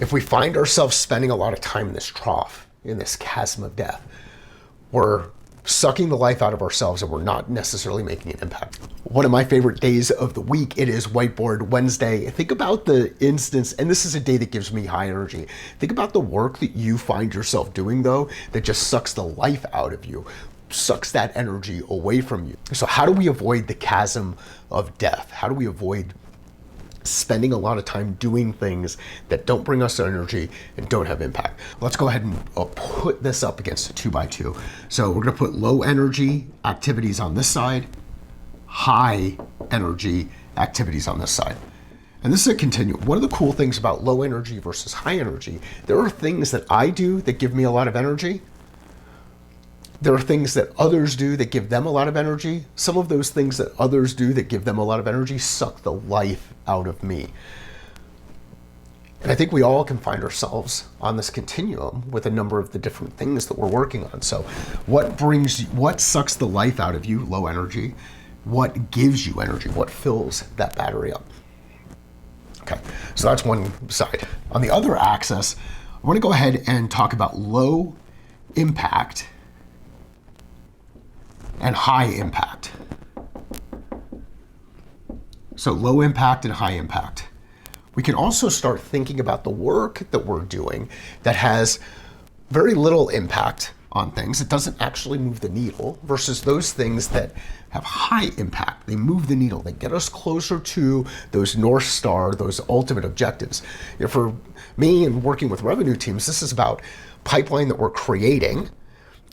If we find ourselves spending a lot of time in this trough, in this chasm of death, we're sucking the life out of ourselves and we're not necessarily making an impact. One of my favorite days of the week, it is Whiteboard Wednesday. Think about the instance, and this is a day that gives me high energy. Think about the work that you find yourself doing though, that just sucks the life out of you, sucks that energy away from you. So how do we avoid the chasm of death? How do we avoid spending a lot of time doing things that don't bring us energy and don't have impact? Let's go ahead and put this up against a 2x2. So we're going to put low energy activities on this side, high energy activities on this side. And this is a continuum. One of the cool things about low energy versus high energy, there are things that I do that give me a lot of energy. There are things that others do that give them a lot of energy. Some of those things that others do that give them a lot of energy suck the life out of me. And I think we all can find ourselves on this continuum with a number of the different things that we're working on. So what sucks the life out of you? Low energy. What gives you energy? What fills that battery up? Okay, so that's one side. On the other axis, I want to go ahead and talk about low impact and high impact. So low impact and high impact. We can also start thinking about the work that we're doing that has very little impact on things. It doesn't actually move the needle versus those things that have high impact. They move the needle. They get us closer to those North Star, those ultimate objectives. You know, for me and working with revenue teams, this is about pipeline that we're creating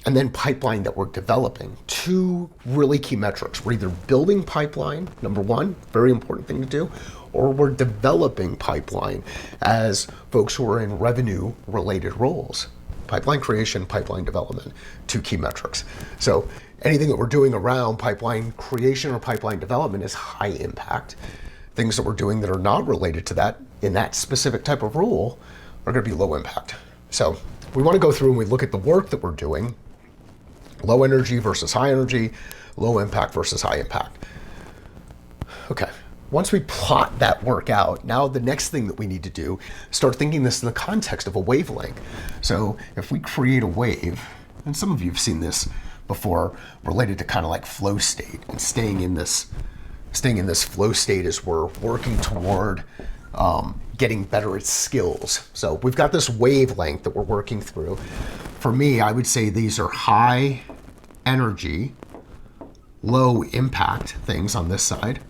and then pipeline that we're developing. Two really key metrics. We're either building pipeline, number one, very important thing to do, or we're developing pipeline as folks who are in revenue related roles. Pipeline creation, pipeline development, two key metrics. So anything that we're doing around pipeline creation or pipeline development is high impact. Things that we're doing that are not related to that in that specific type of role are going to be low impact. So we want to go through and we look at the work that we're doing, low energy versus high energy, low impact versus high impact. Okay, once we plot that work out, now the next thing that we need to do, start thinking this in the context of a wavelength. So if we create a wave, and some of you have seen this before, related to kind of like flow state and staying in this flow state as we're working toward getting better at skills. So we've got this wavelength that we're working through. For me, I would say these are high energy, low impact things on this side.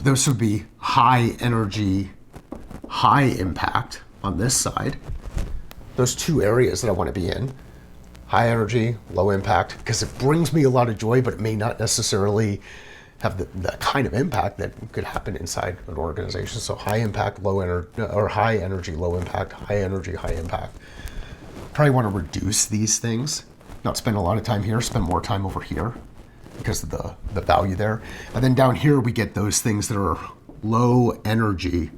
Those would be high energy, high impact on this side. Those two areas that I want to be in. High energy, low impact, because it brings me a lot of joy, but it may not necessarily have the kind of impact that could happen inside an organization. So high impact, low energy, or high energy, low impact, high energy, high impact. Probably want to reduce these things, not spend a lot of time here, spend more time over here because of the value there. And then down here, we get those things that are low energy,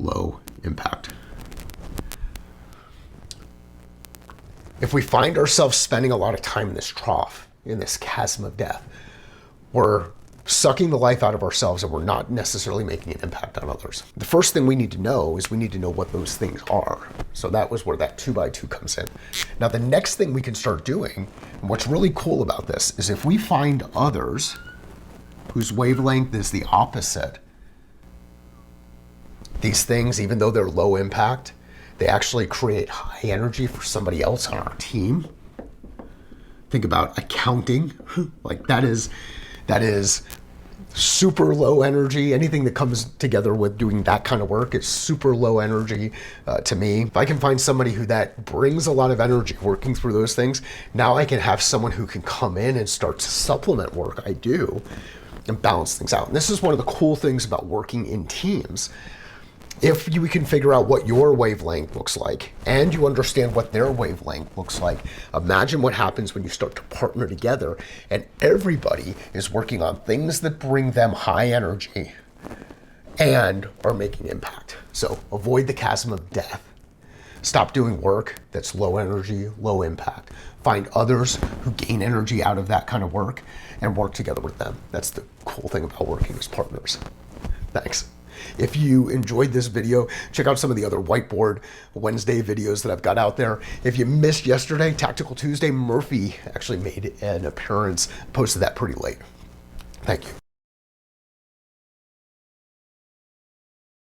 low impact. If we find ourselves spending a lot of time in this trough, in this chasm of death, we're sucking the life out of ourselves and we're not necessarily making an impact on others. The first thing we need to know is we need to know what those things are. So that was where that 2x2 comes in. Now the next thing we can start doing, and what's really cool about this, is if we find others whose wavelength is the opposite, these things, even though they're low impact, they actually create high energy for somebody else on our team. Think about accounting, like that is super low energy. Anything that comes together with doing that kind of work is super low energy to me. If I can find somebody who that brings a lot of energy working through those things, now I can have someone who can come in and start to supplement work I do and balance things out. And this is one of the cool things about working in teams. If we can figure out what your wavelength looks like and you understand what their wavelength looks like, imagine what happens when you start to partner together and everybody is working on things that bring them high energy and are making impact. So avoid the chasm of death. Stop doing work that's low energy, low impact. Find others who gain energy out of that kind of work and work together with them. That's the cool thing about working as partners. Thanks. If you enjoyed this video, check out some of the other Whiteboard Wednesday videos that I've got out there. If you missed yesterday, Tactical Tuesday, Murphy actually made an appearance, posted that pretty late. Thank you.